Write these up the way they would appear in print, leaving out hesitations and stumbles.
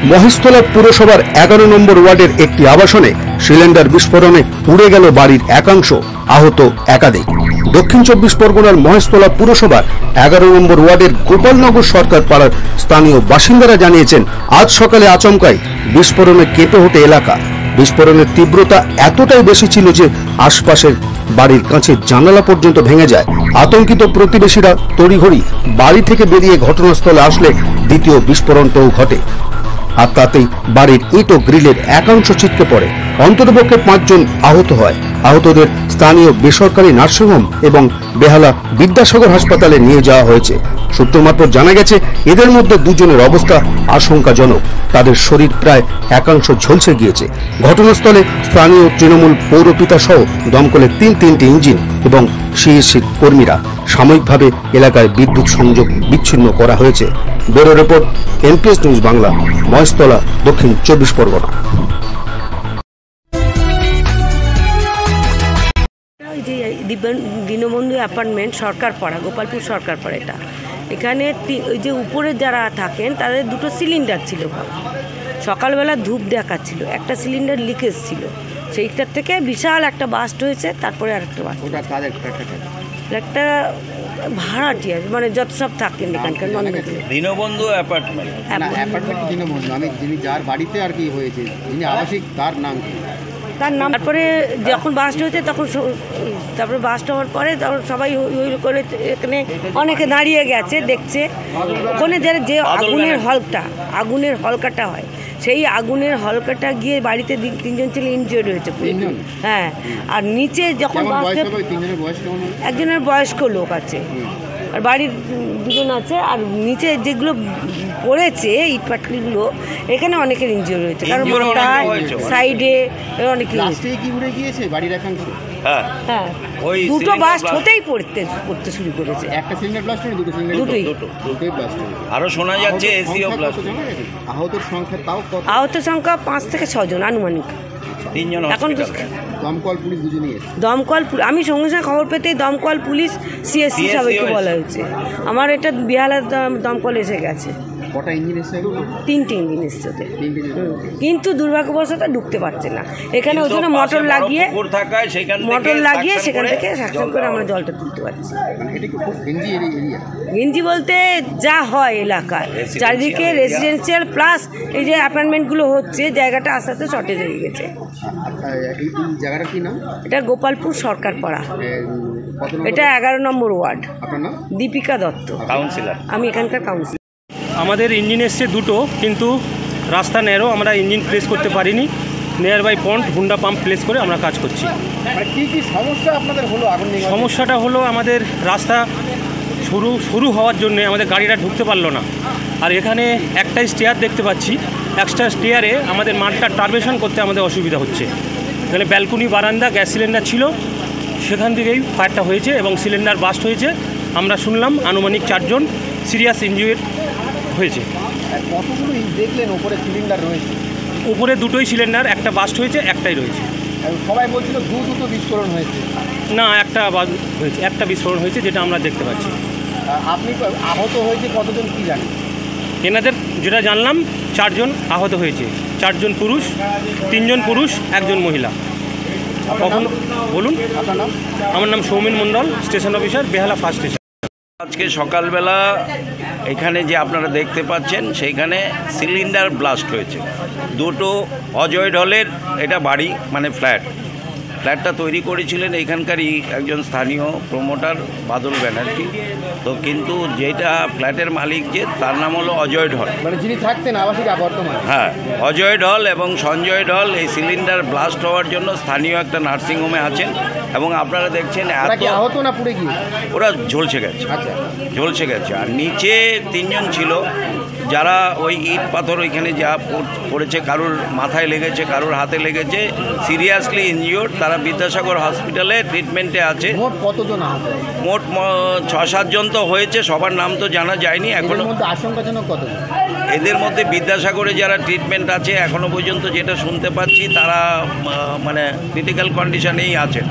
মহেশতলা পুরসভার 11 নম্বর ওয়ার্ডের একটি আবাসনে সিলিন্ডার বিস্ফোরণে পুড়ে গেল বাড়ির একাংশ, আহত একাধিক। দক্ষিণ 24 পরগনার মহেশতলা পুরসভার 11 নম্বর ওয়ার্ডের গোপালনগর সরকার পাড়ার স্থানীয় বাসিন্দারা জানিয়েছেন, আজ সকালে আচমকায় বিস্ফোরণে কেঁপে ওঠে এলাকা। বিস্ফোরণের তীব্রতা এতটাই বেশি ছিল যে আশপাশের বাড়ির কাঁচের জানালা পর্যন্ত ভেঙে যায়। আতঙ্কিত প্রতিবেশীরা তড়িঘড়ি বাড়ি থেকে বেরিয়ে ঘটনাস্থলে আসলে দ্বিতীয় বিস্ফোরণটাও ঘটে, আর তাতেই বাড়ির ইট ও গ্রিলের একাংশ ছিটকে পড়ে। অন্ততপক্ষে 5 জন আহত হয়। আহতদের স্থানীয় বেসরকারি নার্সিংহোম এবং বেহালা বিদ্যাসাগর হাসপাতালে নিয়ে যাওয়া হয়েছে। সূত্র মারফত জানা গেছে, এদের মধ্যে 2 জনের অবস্থা আশঙ্কাজনক। তাদের শরীর প্রায় একাংশ ঝলসে গিয়েছে। ঘটনাস্থলে স্থানীয় তৃণমূল পৌরপিতা সহ দমকলের 3টি ইঞ্জিন এবং সিএসসি কর্মীরা। সাময়িকভাবে এলাকায় বিদ্যুৎ সংযোগ বিচ্ছিন্ন করা হয়েছে। Bureau report, NPS news Bangla, Maheshtala, দক্ষিণ 24 পরগনা। দীনবন্ধু অ্যাপার্টমেন্ট, সরকার পাড়া, গোপালপুর সরকার পাড়া। এটা এখানে ওই যে উপরে যারা থাকেন তাদের 2টো সিলিন্ডার ছিল। সকালবেলা ধূপ দেখাচ্ছিল, একটা সিলিন্ডার লিকেজ ছিল, সেইটার থেকে বিশাল একটা বাস্ট হয়েছে। তারপরে আরেকটা বাস্ট, একটা ভাড়াটিয়া, মানে যত সব থাকেন এখানকার দীনবন্ধু অ্যাপার্টমেন্ট। দীনবন্ধু, আমি যিনি যার বাড়িতে আর কি হয়েছে, যিনি আবাসিক, তার নাম কি? তার নাম। তারপরে যখন বাস্ট হয়েছে তখন, তারপরে বাস্ট হওয়ার পরে তখন সবাই ওই করে এখানে অনেকে দাঁড়িয়ে গেছে দেখছে। ওখানে যে আগুনের হলকাটা হয়, সেই আগুনের হলকাটা গিয়ে বাড়িতে 3 জন ছেলে ইনজিওর্ড হয়েছে। হ্যাঁ, আর নিচে যখন একজনের বয়স্ক লোক আছে, আর বাড়ির 2 জন আছে, আর নিচে যেগুলো পড়েছে ইট পাটলিগুলো, এখানে অনেকের ইনজিওর হয়েছে, কারণ মাথায় সাইডে অনেক গিয়েছে বাড়ির একাংশ। হ্যাঁ, 2টো ব্লাস্ট হতেই পড়তে শুরু করেছে। একটা সিলিন্ডার ব্লাস্ট হলো, দুটোই ব্লাস্ট হলো। আরো শোনা যাচ্ছে এসিও ব্লাস্ট। আহতের সংখ্যা 5 থেকে 6 জন আনুমানিক। 3 জন এখন দমকল পুলিশ দুজনই। আমি সঙ্গে সঙ্গে খবর পেতেই দমকল পুলিশ, সিএসসি সবাইকে বলা হয়েছে। আমার এটা বিহালা দমকল এসে গেছে। কটা ইঞ্জিন এসেছে? 3টে ইঞ্জিন এসছে, কিন্তু দুর্ভাগ্যবশত ঢুকতে পারছে না এখানে। ওই জন্য মোটর লাগিয়ে সেখান থেকে সাকশন করে আমরা জলটা তুলতে পারছি। গেঞ্জি বলতে যা হয় এলাকায়, চারিদিকে রেসিডেন্সিয়াল প্লাস এই যে অ্যাপার্টমেন্টগুলো হচ্ছে, জায়গাটা আস্তে আস্তে শর্টেজ হয়ে গেছে। জায়গাটা কি নাম? এটা গোপালপুর সরকার পাড়া, এটা 11 নম্বর ওয়ার্ড। দীপিকা দত্ত, কাউন্সিলর। আমি এখানকার কাউন্সিলর। আমাদের ইঞ্জিন এসছে 2টো, কিন্তু রাস্তা ন্যারো, আমরা ইঞ্জিন প্লেস করতে পারিনি। নিয়ার বাই পন্ট হুন্ডা পাম্প প্লেস করে আমরা কাজ করছি। কি সমস্যা আপনাদের হলো? সমস্যাটা হলো আমাদের রাস্তা শুরু হওয়ার জন্য আমাদের গাড়িটা ঢুকতে পারলো না। আর এখানে একটাই স্টেয়ার দেখতে পাচ্ছি, একটা স্টেয়ারে আমাদের মাঠটা টারবেশন করতে আমাদের অসুবিধা হচ্ছে। এখানে ব্যালকনি, বারান্দা, গ্যাস সিলিন্ডার ছিল, সেখান থেকেই ফায়ারটা হয়েছে এবং সিলিন্ডার বাস্ট হয়েছে। আমরা শুনলাম আনুমানিক 4 জন সিরিয়াস ইনজুরি হয়েছে। কতগুলো দেখলেন উপরে সিলিন্ডার রয়েছে? উপরে 2টোই সিলিন্ডার, একটা বাস্ট হয়েছে, একটাই রয়েছে। সবাই বলছিল দুটো বিস্ফোরণ হয়েছে। না, একটা হয়েছে, একটা বিস্ফোরণ হয়েছে, যেটা আমরা দেখতে পাচ্ছি। আপনি আহত হয়েছে কতজন কি জানেন? এনাদের যেটা জানলাম 4 জন আহত হয়েছে, 4 জন পুরুষ, 3 জন পুরুষ, 1 জন মহিলা। কখন বলুন? আপনার নাম? আমার নাম সৌমিন মণ্ডল, স্টেশন অফিসার, বেহালা ফার্স্ট স্টেশন। আজকে সকালবেলা এখানে যে আপনারা দেখতে পাচ্ছেন, সেইখানে সিলিন্ডার ব্লাস্ট হয়েছে। 2টো অজয় ঢলের, এটা বাড়ি মানে ফ্ল্যাটটা তৈরি করেছিলেন এখানকারই একজন স্থানীয় প্রমোটার বাদল ব্যানার্জি। তো কিন্তু যেটা ফ্ল্যাটের মালিক যে, তার নাম হলো অজয় ঢল, মানে যিনি থাকতেন আবাসিক বর্তমানে। হ্যাঁ, অজয় ঢল এবং সঞ্জয় ঢল এই সিলিন্ডার ব্লাস্ট হওয়ার জন্য স্থানীয় একটা নার্সিংহোমে আছেন। এবং আপনারা দেখছেন আহত না পুড়ে গিয়ে ওরা ঝলসে গেছে। আর নিচে 3 জন ছিল, যারা ওই ইট পাথর ওইখানে যা পড়েছে, কারোর মাথায় লেগেছে, কারোর হাতে লেগেছে, সিরিয়াসলি ইনজিওর্ড। তারা বিদ্যাসাগর হসপিটালে ট্রিটমেন্টে আছে। মোট কতজন আহত? মোট 6-7 জন তো হয়েছে, সবার নাম তো জানা যায়নি এখনো। আশঙ্কাজনক কত? এদের মধ্যে বিদ্যাসাগরে যারা ট্রিটমেন্ট আছে এখনো পর্যন্ত যেটা শুনতে পাচ্ছি, তারা মানে ক্রিটিক্যাল কন্ডিশনেই আছেন।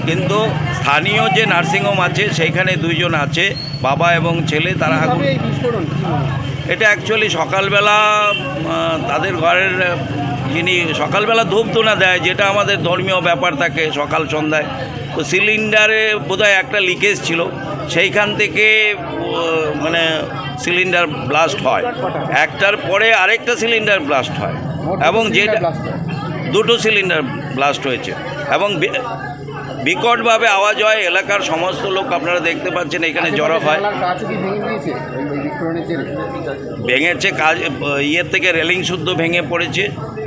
কিন্তু স্থানীয় যে নার্সিংহোম আছে সেইখানে 2 জন আছে, বাবা এবং ছেলে। তারা এটা অ্যাকচুয়ালি সকালবেলা তাদের ঘরের যিনি সকালবেলা ধূপধুনা দেয়, যেটা আমাদের ধর্মীয় ব্যাপার থাকে সকাল সন্ধ্যায়, তো সিলিন্ডারে বোধহয় একটা লিকেজ ছিল, সেইখান থেকে মানে সিলিন্ডার ব্লাস্ট হয়। একটার পরে আরেকটা সিলিন্ডার ব্লাস্ট হয় এবং যেটা দুটো সিলিন্ডার ব্লাস্ট হয়েছে এবং বিকটভাবে আওয়াজ হয়। এলাকার সমস্ত লোক আপনারা দেখতে পাচ্ছেন এখানে জড়ো হয়। ভেঙেছে, কাজ ইয়ের থেকে রেলিং শুদ্ধ ভেঙে পড়েছে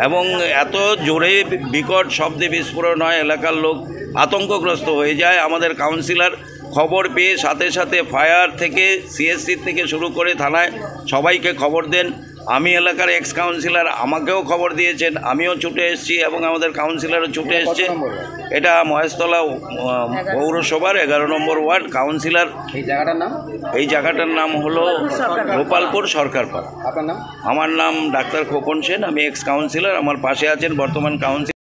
এবং এত জোরে বিকট শব্দে বিস্ফোরণ হয়, এলাকার লোক আতঙ্কগ্রস্ত হয়ে যায়। আমাদের কাউন্সিলর খবর পেয়ে সাথে সাথে ফায়ার থেকে সিএসসি থেকে শুরু করে থানায় সবাইকে খবর দেন। আমি এলাকার এক্স কাউন্সিলর, আমাকেও খবর দিয়েছেন, আমিও ছুটে এসেছি এবং আমাদের কাউন্সিলরও ছুটে এসছে। এটা মহেশতলা পৌরসভার 11 নম্বর ওয়ার্ড। কাউন্সিলর এই জায়গাটার নাম হলো গোপালপুর সরকারপাড়া। আমার নাম ডাক্তার খোকন সেন, আমি এক্স কাউন্সিলর। আমার পাশে আছেন বর্তমান কাউন্সিলর।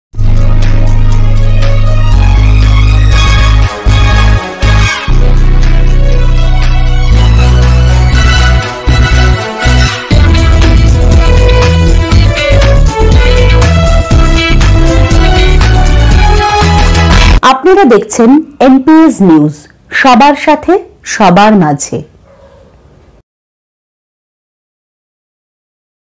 আপনারা দেখছেন এমপিএস নিউজ, সবার সাথে সবার মাঝে।